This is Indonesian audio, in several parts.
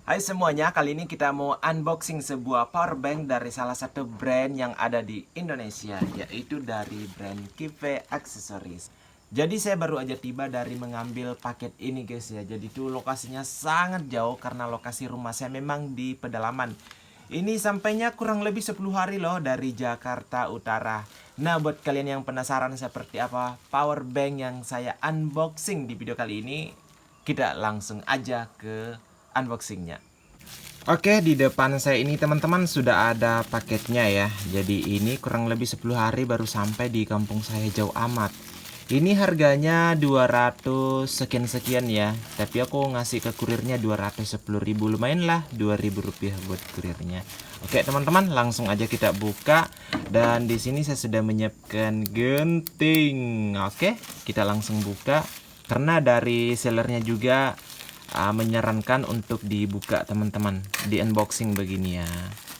Hai semuanya, kali ini kita mau unboxing sebuah power bank dari salah satu brand yang ada di Indonesia, yaitu dari brand Kive Accessories. Jadi saya baru aja tiba dari mengambil paket ini guys ya. Jadi tuh lokasinya sangat jauh karena lokasi rumah saya memang di pedalaman. Ini sampainya kurang lebih 10 hari loh dari Jakarta Utara. Nah, buat kalian yang penasaran seperti apa power bank yang saya unboxing di video kali ini, kita langsung aja ke unboxingnya. Oke, di depan saya ini teman-teman sudah ada paketnya ya. Jadi ini kurang lebih 10 hari baru sampai di kampung saya, jauh amat. Ini harganya 200 sekian-sekian ya. Tapi aku ngasih ke kurirnya 210.000. Lumayan lah 2.000 rupiah buat kurirnya. Oke teman-teman, langsung aja kita buka. Dan di sini saya sudah menyiapkan genting. Oke, kita langsung buka. Karena dari sellernya juga menyarankan untuk dibuka teman-teman, di unboxing begini ya.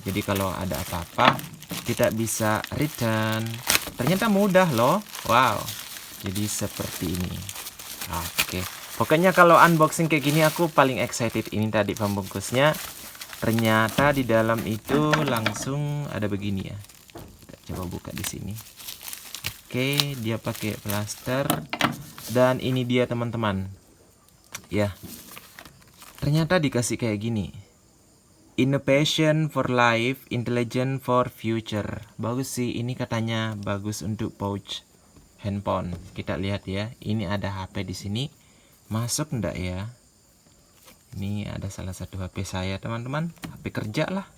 Jadi kalau ada apa-apa kita bisa return. Ternyata mudah loh. Wow, jadi seperti ini. Oke, pokoknya kalau unboxing kayak gini aku paling excited. Ini tadi pembungkusnya, ternyata di dalam itu langsung ada begini ya. Kita coba buka di sini. Oke, dia pakai plaster. Dan ini dia teman-teman ya, ternyata dikasih kayak gini. Innovation for life, intelligent for future. Bagus sih, ini katanya bagus untuk pouch handphone. Kita lihat ya, ini ada HP di sini. Masuk enggak ya? Ini ada salah satu HP saya teman-teman, HP kerja lah.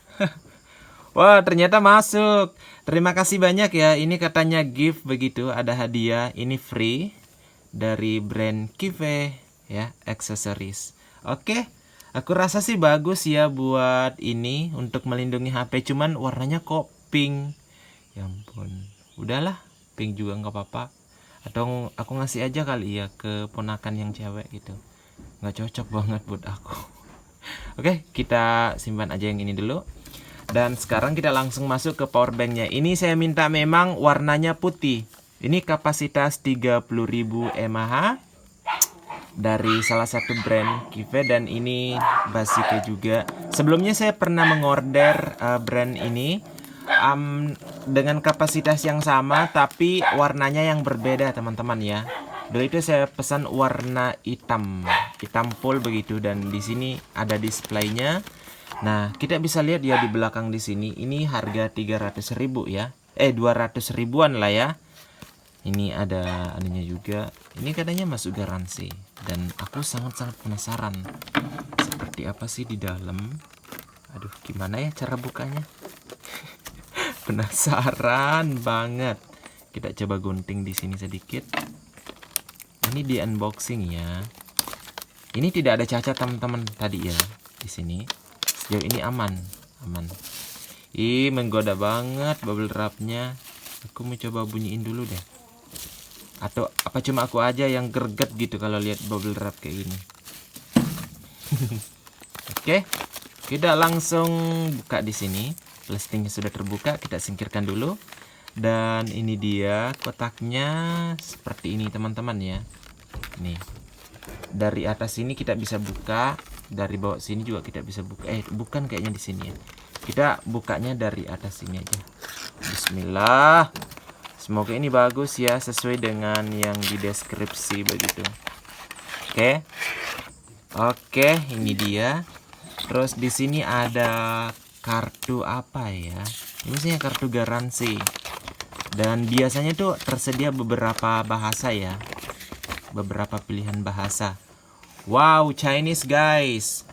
Wah, ternyata masuk. Terima kasih banyak ya. Ini katanya gift begitu, ada hadiah. Ini free dari brand Kive ya, accessories. Oke, aku rasa sih bagus ya buat ini untuk melindungi HP. Cuman warnanya kok pink. Ya ampun, udahlah, pink juga nggak apa-apa. Atau aku ngasih aja kali ya ke ponakan yang cewek gitu. Nggak cocok banget buat aku. Oke, kita simpan aja yang ini dulu. Dan sekarang kita langsung masuk ke power banknya. Ini saya minta memang warnanya putih. Ini kapasitas 30.000 mAh dari salah satu brand Kive, dan ini basicnya juga. Sebelumnya saya pernah mengorder brand ini dengan kapasitas yang sama tapi warnanya yang berbeda teman-teman ya. Dulu itu saya pesan warna hitam, hitam full begitu, dan di sini ada displaynya. Nah, kita bisa lihat ya di belakang di sini. Ini harga 300.000 ya. 200 ribuan lah ya. Ini ada anunya juga. Ini katanya masuk garansi. Dan aku sangat-sangat penasaran seperti apa sih di dalam. Aduh, gimana ya cara bukanya? Penasaran banget. Kita coba gunting di sini sedikit. Ini di unboxing ya. Ini tidak ada cacat teman-teman tadi ya. Di sini sejauh ini aman, aman. Ih, menggoda banget bubble wrapnya. Aku mau coba bunyiin dulu deh. Atau apa cuma aku aja yang greget gitu kalau lihat bubble wrap kayak gini. Oke, kita langsung buka di sini. Plastiknya sudah terbuka, kita singkirkan dulu. Dan ini dia kotaknya seperti ini teman-teman ya. Nih, dari atas sini kita bisa buka, dari bawah sini juga kita bisa buka. Bukan kayaknya di sini ya. Kita bukanya dari atas sini aja. Bismillah. Semoga ini bagus ya, sesuai dengan yang di deskripsi begitu. Oke. Oke, ini dia. Terus di sini ada kartu apa ya? Ini sih kartu garansi. Dan biasanya tuh tersedia beberapa bahasa ya. Beberapa pilihan bahasa. Wow, Chinese guys.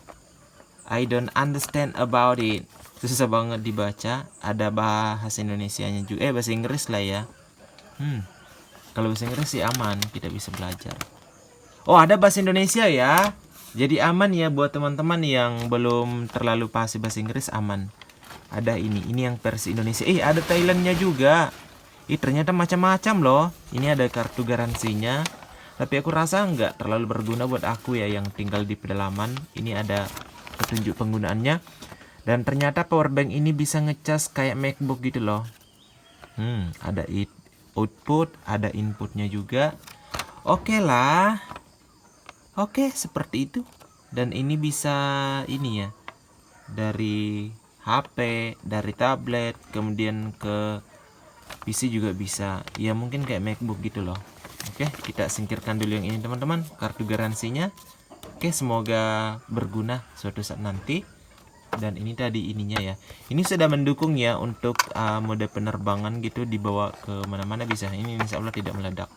I don't understand about it. Susah banget dibaca. Ada bahasa Indonesianya juga. Bahasa Inggris lah ya. Kalau bahasa Inggris sih aman, kita bisa belajar. Oh, ada bahasa Indonesia ya. Jadi aman ya buat teman-teman yang belum terlalu paham bahasa Inggris, aman. Ada ini yang versi Indonesia. Ada Thailandnya juga. Ternyata macam-macam loh. Ini ada kartu garansinya. Tapi aku rasa nggak terlalu berguna buat aku ya yang tinggal di pedalaman. Ini ada petunjuk penggunaannya. Dan ternyata powerbank ini bisa ngecas kayak MacBook gitu loh. Ada output, ada inputnya juga. Oke lah. Oke, seperti itu. Dan ini bisa ini ya, dari HP, dari tablet, kemudian ke PC juga bisa. Ya mungkin kayak MacBook gitu loh. Oke, kita singkirkan dulu yang ini teman-teman, kartu garansinya. Oke, semoga berguna suatu saat nanti. Dan ini tadi ininya ya. Ini sudah mendukung ya untuk mode penerbangan gitu, dibawa ke mana-mana bisa. Ini insya Allah tidak meledak.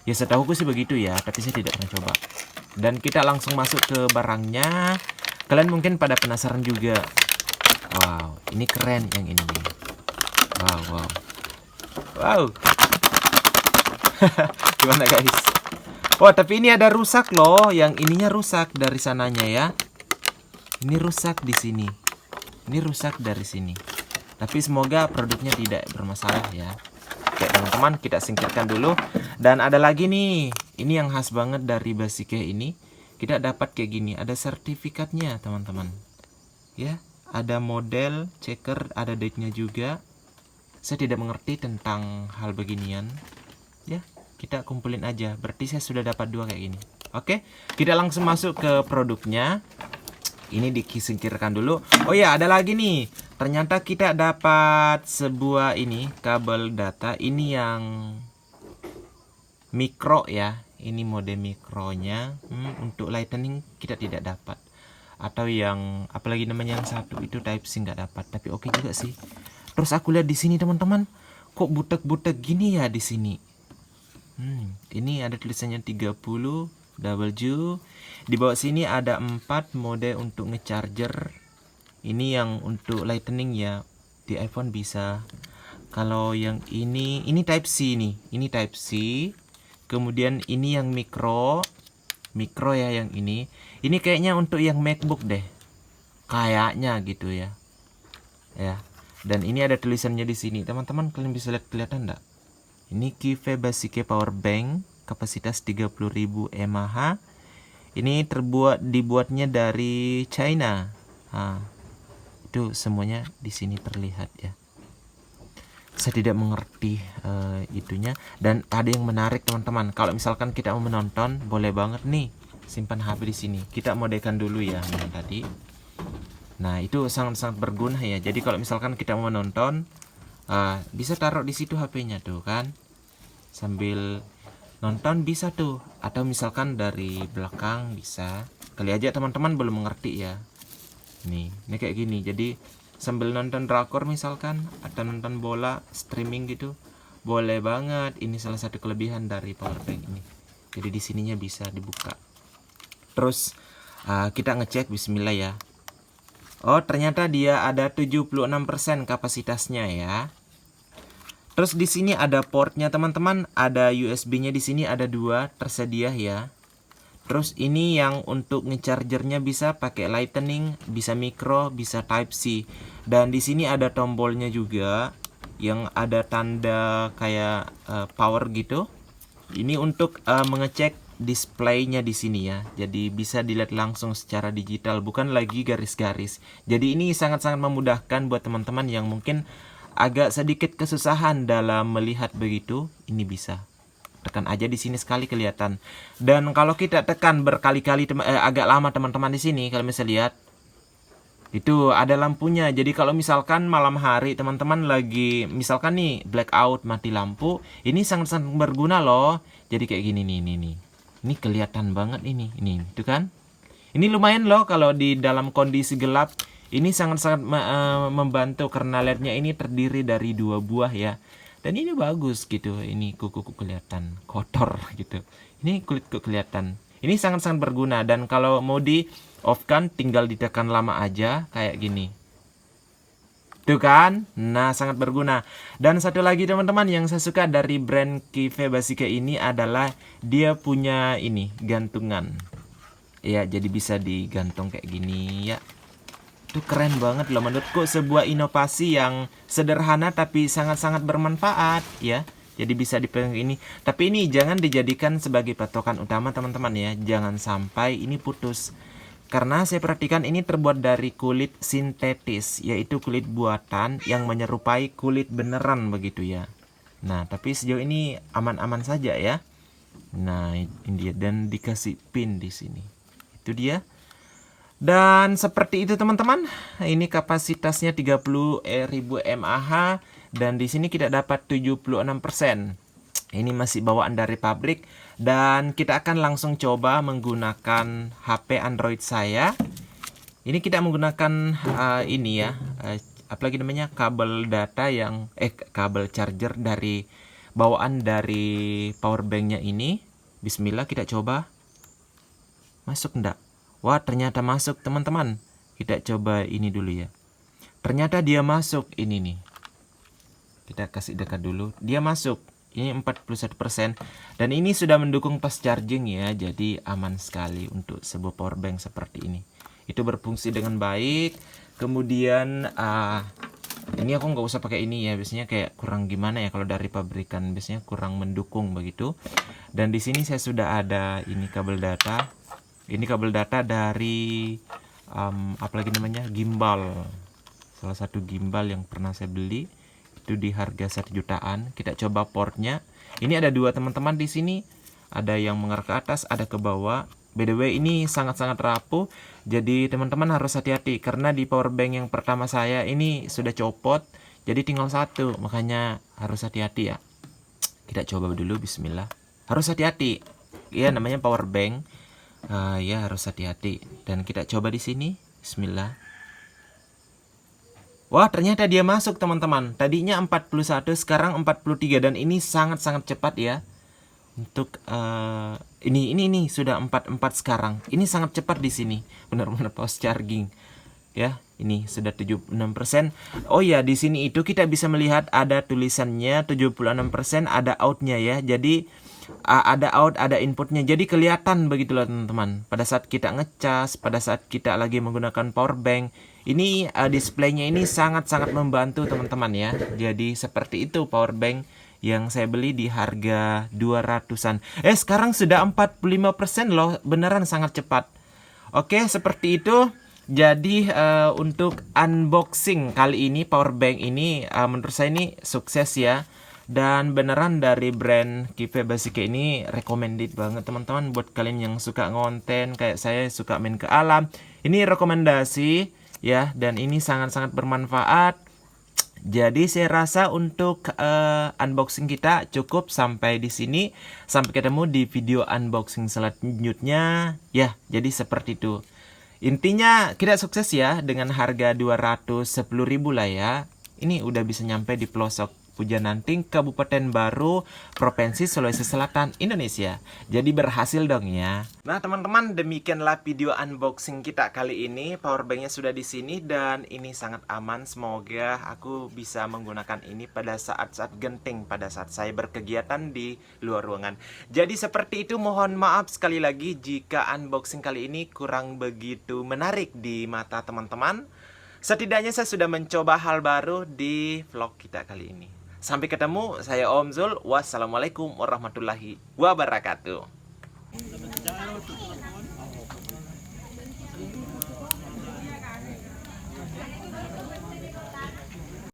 Ya setahuku sih begitu ya, tapi saya tidak pernah coba. Dan kita langsung masuk ke barangnya. Kalian mungkin pada penasaran juga. Wow, ini keren yang ini nih. Wow, wow. Wow. Gimana guys? Oh, tapi ini ada rusak loh. Yang ininya rusak dari sananya ya. Ini rusak di sini. Ini rusak dari sini. Tapi semoga produknya tidak bermasalah ya. Oke teman-teman, kita singkirkan dulu. Dan ada lagi nih. Ini yang khas banget dari Basike ini. Kita dapat kayak gini. Ada sertifikatnya teman-teman. Ya, ada model, checker, ada date-nya juga. Saya tidak mengerti tentang hal beginian. Ya, kita kumpulin aja. Berarti saya sudah dapat 2 kayak gini. Oke, kita langsung masuk ke produknya. Ini disingkirkan dulu. Oh ya, ada lagi nih. Ternyata kita dapat sebuah ini kabel data. Ini yang mikro ya. Ini mode mikronya. Untuk lightning kita tidak dapat. Atau yang apalagi namanya yang satu itu type C nggak dapat. Tapi oke juga sih. Terus aku lihat di sini teman-teman. Kok butek-butek gini ya di sini? Ini ada tulisannya 30 W. Di bawah sini ada 4 mode untuk ngecharger. Ini yang untuk lightning ya. Di iPhone bisa. Kalau yang ini type C nih. Ini type C. Kemudian ini yang mikro. Mikro ya yang ini. Ini kayaknya untuk yang MacBook deh. Kayaknya gitu ya. Ya. Dan ini ada tulisannya di sini. Teman-teman kalian bisa lihat, kelihatan enggak? Ini Kive Basike Power Bank, kapasitas 30.000 mAh. Ini dibuatnya dari China. Itu semuanya di sini terlihat ya. Saya tidak mengerti itunya. Dan ada yang menarik teman-teman. Kalau misalkan kita mau menonton, boleh banget nih simpan HP di sini. Kita modekan dulu ya ini tadi. Nah itu sangat-sangat berguna ya. Jadi kalau misalkan kita mau menonton, bisa taruh di situ HP-nya tuh kan, sambil nonton bisa tuh. Atau misalkan dari belakang bisa. Kali aja teman-teman belum mengerti ya. Ini kayak gini. Jadi sambil nonton drakor misalkan, atau nonton bola streaming gitu, boleh banget. Ini salah satu kelebihan dari powerbank ini. Jadi di sininya bisa dibuka. Terus kita ngecek bismillah ya. Oh ternyata dia ada 76% kapasitasnya ya. Terus di sini ada portnya teman-teman, ada USB-nya di sini ada 2 tersedia ya. Terus ini yang untuk ngechargernya bisa pakai lightning, bisa micro, bisa type C. Dan di sini ada tombolnya juga yang ada tanda kayak power gitu. Ini untuk mengecek displaynya di sini ya. Jadi bisa dilihat langsung secara digital, bukan lagi garis-garis. Jadi ini sangat-sangat memudahkan buat teman-teman yang mungkin agak sedikit kesusahan dalam melihat begitu. Ini bisa. Tekan aja di sini sekali kelihatan. Dan kalau kita tekan berkali-kali agak lama teman-teman di sini, kalau bisa lihat itu ada lampunya. Jadi kalau misalkan malam hari teman-teman lagi misalkan nih blackout, mati lampu, ini sangat-sangat berguna loh. Jadi kayak gini nih. Ini kelihatan banget ini itu kan. Ini lumayan loh kalau di dalam kondisi gelap. Ini sangat-sangat membantu karena LED-nya ini terdiri dari 2 buah ya. Dan ini bagus gitu. Ini kuku kelihatan kotor gitu. Ini kulit kelihatan. Ini sangat-sangat berguna. Dan kalau mau di off kan tinggal ditekan lama aja kayak gini. Tuh kan? Nah sangat berguna. Dan satu lagi teman-teman yang saya suka dari brand Kive Basike ini adalah dia punya ini gantungan. Ya jadi bisa digantung kayak gini ya. Itu keren banget loh menurutku, sebuah inovasi yang sederhana tapi sangat-sangat bermanfaat ya. Jadi bisa dipegang ini. Tapi ini jangan dijadikan sebagai patokan utama teman-teman ya. Jangan sampai ini putus. Karena saya perhatikan ini terbuat dari kulit sintetis, yaitu kulit buatan yang menyerupai kulit beneran begitu ya. Nah tapi sejauh ini aman-aman saja ya. Nah ini dia, dan dikasih pin di sini. Itu dia. Dan seperti itu teman-teman, ini kapasitasnya 30.000 mAh dan di sini kita dapat 76%. Ini masih bawaan dari pabrik dan kita akan langsung coba menggunakan HP Android saya. Ini kita menggunakan ini ya, apalagi namanya kabel data yang kabel charger dari bawaan dari power banknya ini. Bismillah, kita coba. Masuk enggak? Wah, ternyata masuk teman-teman. Kita coba ini dulu ya. Ternyata dia masuk ini nih. Kita kasih dekat dulu. Dia masuk. Ini 41%. Dan ini sudah mendukung fast charging ya. Jadi aman sekali untuk sebuah power bank seperti ini. Itu berfungsi dengan baik. Kemudian ini aku nggak usah pakai ini ya. Biasanya kayak kurang gimana ya kalau dari pabrikan. Biasanya kurang mendukung begitu. Dan di sini saya sudah ada ini kabel data. Ini kabel data dari apalagi namanya gimbal. Salah satu gimbal yang pernah saya beli itu di harga 1 jutaan. Kita coba portnya. Ini ada dua teman-teman di sini. Ada yang mengarah ke atas, ada ke bawah. By the way, ini sangat-sangat rapuh. Jadi teman-teman harus hati-hati karena di power bank yang pertama saya ini sudah copot. Jadi tinggal satu, makanya harus hati-hati ya. Kita coba dulu, bismillah. Harus hati-hati. Ya namanya power bank. Ya harus hati-hati. Dan kita coba di sini. Bismillah. Wah, ternyata dia masuk teman-teman. Tadinya 41, sekarang 43 dan ini sangat-sangat cepat ya. Untuk ini sudah 44 sekarang. Ini sangat cepat di sini. Benar-benar fast charging. Ya, ini sudah 76%. Oh ya, di sini itu kita bisa melihat ada tulisannya 76%, ada outnya ya. Jadi ada out, ada inputnya. Jadi kelihatan begitulah teman-teman. Pada saat kita ngecas, pada saat kita lagi menggunakan power bank, ini displaynya ini sangat-sangat membantu teman-teman ya. Jadi seperti itu power bank yang saya beli di harga 200-an. Sekarang sudah 45% loh. Beneran sangat cepat. Oke, seperti itu. Jadi untuk unboxing kali ini power bank ini menurut saya ini sukses ya. Dan beneran dari brand Kive Basic ini recommended banget teman-teman. Buat kalian yang suka ngonten kayak saya, suka main ke alam, ini rekomendasi ya. Dan ini sangat-sangat bermanfaat. Jadi saya rasa untuk unboxing kita cukup sampai di sini. Sampai ketemu di video unboxing selanjutnya ya. Jadi seperti itu. Intinya kita sukses ya dengan harga 210.000 lah ya. Ini udah bisa nyampe di pelosok Pujananting, Kabupaten Baru, Provinsi Sulawesi Selatan, Indonesia. Jadi berhasil dong ya. Nah teman-teman, demikianlah video unboxing kita kali ini. Powerbanknya sudah di sini dan ini sangat aman. Semoga aku bisa menggunakan ini pada saat-saat genting, pada saat saya berkegiatan di luar ruangan. Jadi seperti itu, mohon maaf sekali lagi jika unboxing kali ini kurang begitu menarik di mata teman-teman. Setidaknya saya sudah mencoba hal baru di vlog kita kali ini. Sampai ketemu, saya Om Zul. Wassalamualaikum warahmatullahi wabarakatuh.